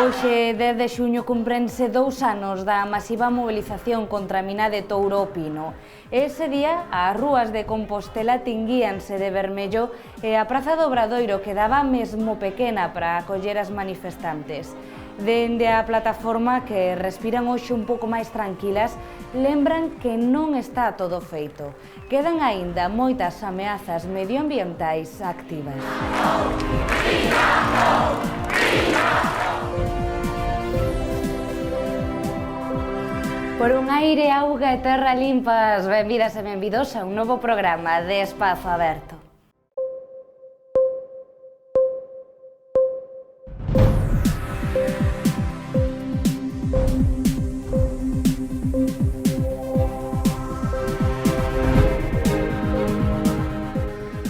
Hoxe, 10 de xuño, cumprense 2 anos da masiva mobilización contra a mina de Touro o Pino. Ese día, as rúas de Compostela tinguíanse de vermello e a Praza do Obradoiro quedaba mesmo pequena para acoller as manifestantes. Dende a plataforma, que respiran hoxe un pouco máis tranquilas, lembran que non está todo feito. Quedan aínda moitas ameazas medioambientais activas. Por un aire, auga e terra limpas, benvidas e benvidos a un novo programa de Espazo Aberto.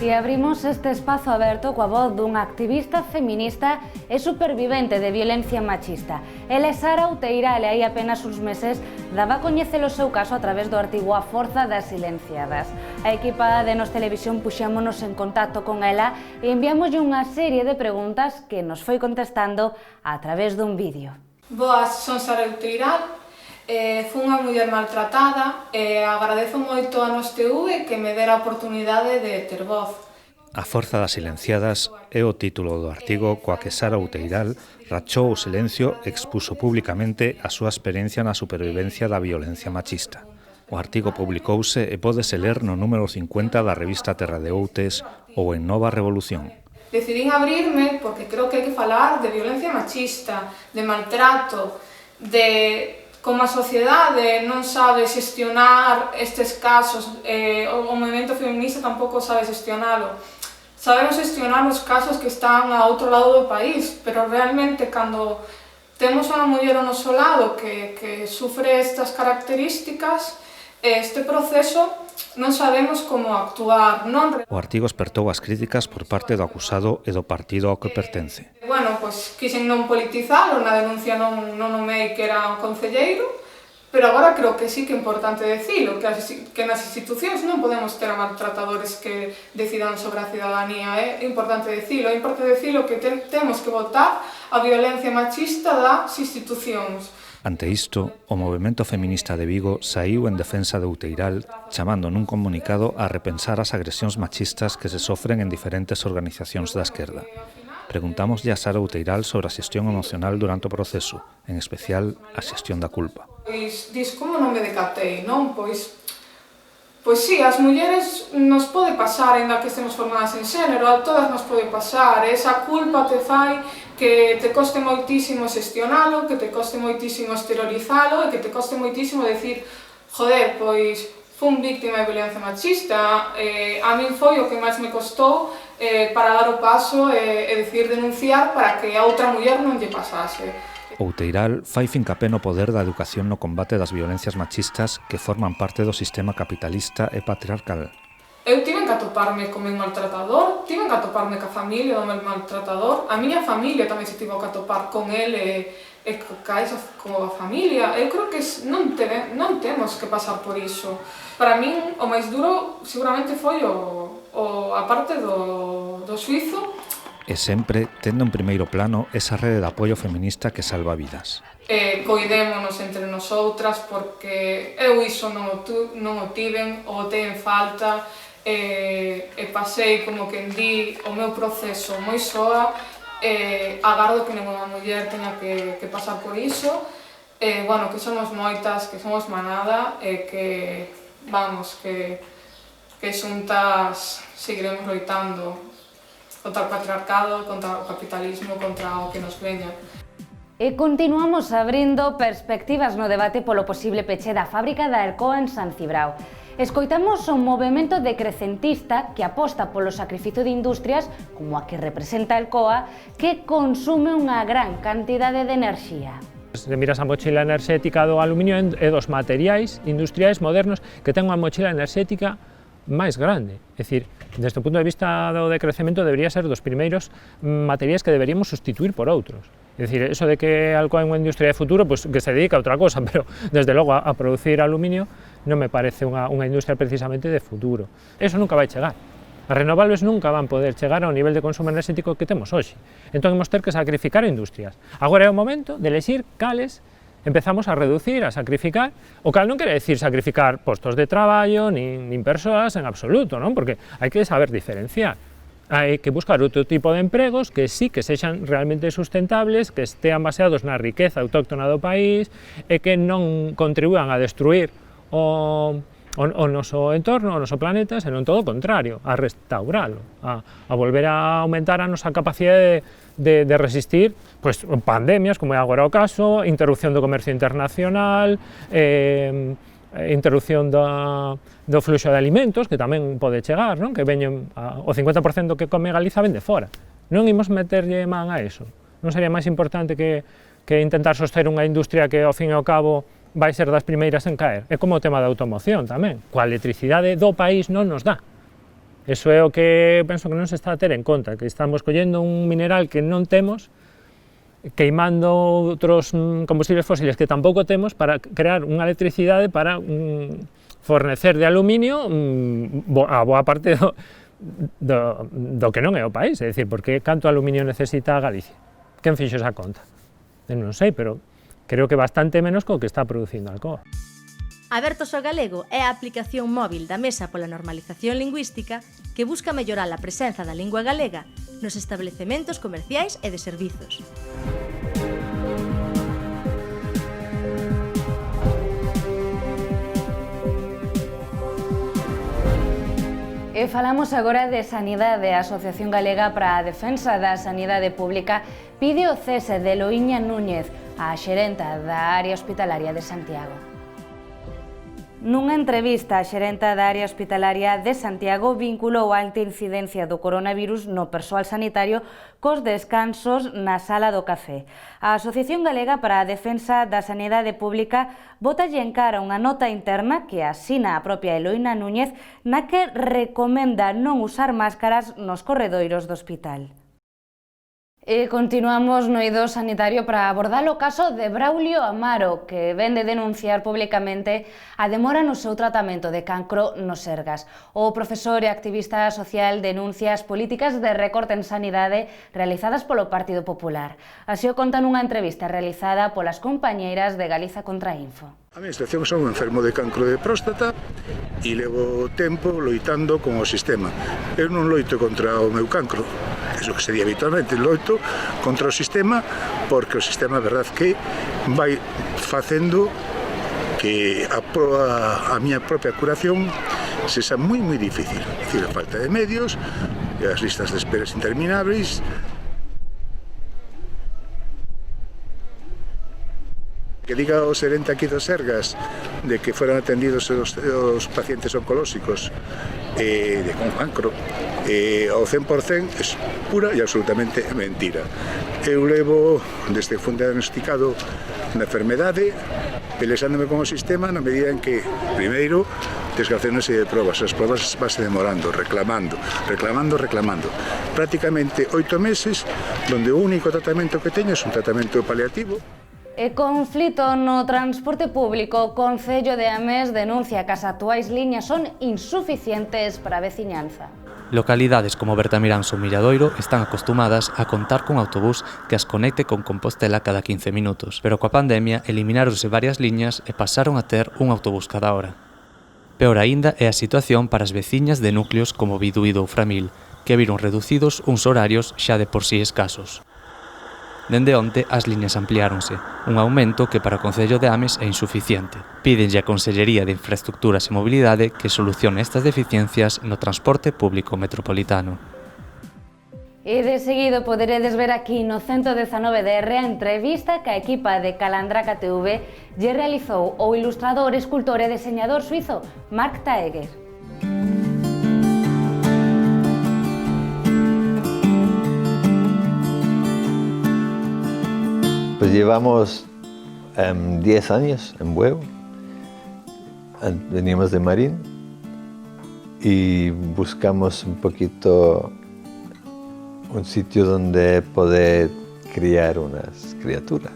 E abrimos este espazo aberto coa voz dunha activista feminista e supervivente de violencia machista. Ela é Sara Outeiral e hai apenas uns meses daba a coñecer o seu caso a través do artigo A Forza das Silenciadas. A equipa de Nos Televisión puxémonos en contacto con ela e enviámoslle unha serie de preguntas que nos foi contestando a través dun vídeo. Boas, son Sara Outeiral. Fui unha muller maltratada e agradezo moito a Nos TV que me dera a oportunidade de ter voz. A Forza das Silenciadas é o título do artigo coa que Sara Outeiral rachou o silencio e expuso públicamente a súa experiencia na supervivencia da violencia machista. O artigo publicouse e pódese ler no número 50 da revista Terra de Outes ou en Nova Revolución. Decidín abrirme porque creo que hai que falar de violencia machista, de maltrato, de como a sociedade non sabe xestionar estes casos, o movimento feminista tampouco sabe xestionalo. Sabemos xestionar os casos que están a outro lado do país, pero realmente cando temos unha muller ao noso lado que sufre estas características, este proceso non sabemos como actuar, non? O artigo espertou as críticas por parte do acusado e do partido ao que pertence. Bueno, pois quixen non politizalo, na denuncia non nomei que era un concelleiro, pero agora creo que sí que é importante decilo, que nas institucións non podemos ter a maltratadores que decidan sobre a cidadanía, é importante decilo que temos que votar a violencia machista das institucións. Ante isto, o movemento feminista de Vigo saíu en defensa de Outeiral, chamando nun comunicado a repensar as agresións machistas que se sofren en diferentes organizacións da esquerda. Preguntámoslle a Sara Outeiral sobre a xestión emocional durante o proceso, en especial a xestión da culpa. Dis como non me decatei, non? Pois sí, as mulleres nos pode pasar, ainda que estemos formadas en xénero, a todas nos pode pasar, esa culpa te fai que te coste moitísimo xestionalo, que te coste moitísimo exteriorizalo e que te coste moitísimo decir, joder, pois fun víctima de violencia machista, a min foi o que máis me costou para dar o paso e decir denunciar para que a outra muller non lle pasase. Outeiral fai fincapé no poder da educación no combate das violencias machistas que forman parte do sistema capitalista e patriarcal. Eu tiven que atoparme co meu maltratador, tiven que atoparme ca familia do meu maltratador, a miña familia tamén se tivo que atopar con ele e como a familia. Eu creo que non temos que pasar por iso. Para min, o máis duro seguramente foi a parte do xuízo. E sempre tendo en primeiro plano esa rede de apoio feminista que salva vidas. Coidémonos entre nosoutras porque eu iso non o tiven, o botei en falta e pasei como quen di o meu proceso moi soa. Agardo que ninguna muller teña que pasar por iso. Bueno, que somos moitas, que somos manada e que, vamos, que xuntas seguiremos loitando contra o patriarcado, contra o capitalismo, contra o que nos veña. E continuamos abrindo perspectivas no debate polo posible peche da fábrica da Alcoa en San Cibrao. Escoitamos un movimento decrecentista que aposta polo sacrificio de industrias, como a que representa Alcoa, que consume unha gran cantidade de enerxía. Se miras a mochila enerxética do aluminio e dos materiais industriais modernos que ten unha mochila enerxética máis grande. É dicir, desde o punto de vista do decrecemento debería ser dos primeiros materiais que deberíamos sustituir por outros. É dicir, eso de que Alcoa é unha industria de futuro, pues que se dedica a outra cosa, pero desde logo a producir aluminio non me parece unha industria precisamente de futuro. Eso nunca vai chegar. As renovables nunca van poder chegar ao nivel de consumo enerxético que temos hoxe. Entón, imos ter que sacrificar industrias. Agora é o momento de elexir cales empezamos a reducir, a sacrificar, o cal non quere decir sacrificar postos de traballo, nin persoas en absoluto, non? Porque hai que saber diferenciar. Hai que buscar outro tipo de empregos que sí que sexan realmente sustentables, que estean baseados na riqueza autóctona do país e que non contribúan a destruir o noso entorno, o noso planeta, senón todo o contrario, a restauralo, a volver a aumentar a nosa capacidade de resistir pues, pandemias, como é agora o caso, interrupción do comercio internacional, interrupción do fluxo de alimentos, que tamén pode chegar, non? Que veñen o 50% que come Galiza vende fora. Non imos meterlle man a eso. Non sería máis importante que intentar soster unha industria que, ao fin e ao cabo, vai ser das primeiras en caer. É como o tema da automoción tamén. Coa electricidade do país non nos dá. Eso é o que penso que non se está a ter en conta, que estamos collendo un mineral que non temos, queimando outros combustibles fósiles que tampouco temos para crear unha electricidade para fornecer de aluminio a boa parte do que non é o país. É dicir, porque canto aluminio necesita Galicia? Quen fixo esa conta? Non sei, pero creo que bastante menos co que está producindo Alcoa. Abertos ao Galego é a aplicación móvil da Mesa pola Normalización Lingüística que busca mellorar a presenza da lingua galega nos establecementos comerciais e de servizos. E falamos agora de sanidade. A Asociación Galega para a Defensa da Sanidade Pública pide o cese de Eloíña Núñez, a xerenta da área hospitalaria de Santiago. Nunha entrevista, a xerenta da área hospitalaria de Santiago vinculou a alta incidencia do coronavirus no persoal sanitario cos descansos na sala do café. A Asociación Galega para a Defensa da Sanidade Pública bótalle en cara unha nota interna que asina a propia Eloína Núñez na que recomenda non usar máscaras nos corredoiros do hospital. E continuamos no eido sanitario para abordar o caso de Braulio Amaro, que ven de denunciar públicamente a demora no seu tratamento de cancro no Sergas. O profesor e activista social denuncia as políticas de recorte en sanidade realizadas polo Partido Popular. Así o conta nunha entrevista realizada polas compañeiras de Galiza Contrainfo. A minha situación son un enfermo de cancro de próstata e levo tempo loitando con o sistema. Eu non loito contra o meu cancro, eso que sería habitualmente, loito contra o sistema porque o sistema, verdad, que vai facendo que a miña propia curación sexa moi difícil. É dicir, a falta de medios, e as listas de esperas interminables. Que diga o xerente aquí do Sergas de que foran atendidos os pacientes oncolóxicos con cancro ao 100% é pura e absolutamente mentira. Eu levo desde que fui diagnosticado na enfermedade pelexándome con o sistema na medida en que, primeiro, desgraciándose de probas, as probas vanse demorando, reclamando. Prácticamente 8 meses, donde o único tratamento que teño é un tratamento paliativo. E conflito no transporte público, o Concello de Ames denuncia que as actuais liñas son insuficientes para a veciñanza. Localidades como Bertamiráns ou Milladoiro están acostumadas a contar cun autobús que as conecte con Compostela cada 15 minutos, pero coa pandemia elimináronse varias liñas e pasaron a ter un autobús cada hora. Peor aínda é a situación para as veciñas de núcleos como Biduído ou Framil, que viron reducidos uns horarios xa de por sí escasos. Dende onte, as liñas ampliáronse, un aumento que para o Concello de Ames é insuficiente. Pídenlle a Consellería de Infraestructuras e Mobilidade que solucione estas deficiencias no transporte público metropolitano. E de seguido poderedes ver aquí no 119DR a entrevista que a equipa de Calandraca TV lle realizou o ilustrador, escultor e deseñador suizo Mark Taeger. Pues llevamos 10 años en Bueu, venimos de Marín y buscamos un poquito un sitio donde poder criar unas criaturas.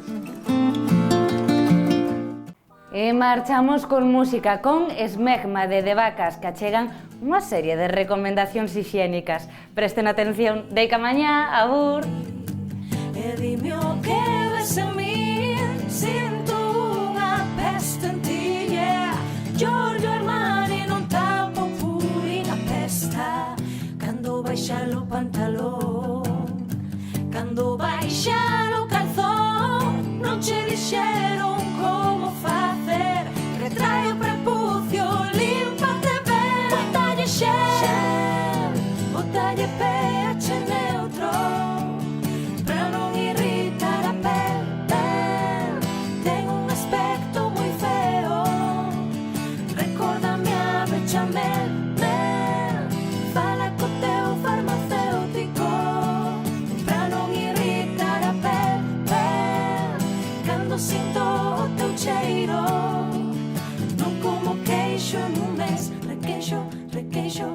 E marchamos con música, con Esmegma de Vacas, que achegan unha serie de recomendacións higiénicas. Presten atención, deica mañá, abur! E dime o que ves en mí, sinto unha peste en ti, yeah. Giorgio Armani non tapo puri na pesta, cando baixa lo pantalón, cando baixa lo calzón, non che dixeron como facer, retrae o prepucio, límpate ben, botalle xel, botalle pH neutro, para non irritar a pel, ten un aspecto moi feo, recórdame a bechamel, fala co teu farmacéutico, para non irritar a pel, cando sinto o teu cheiro, non como queixo nun mes, requeixo, requeixo,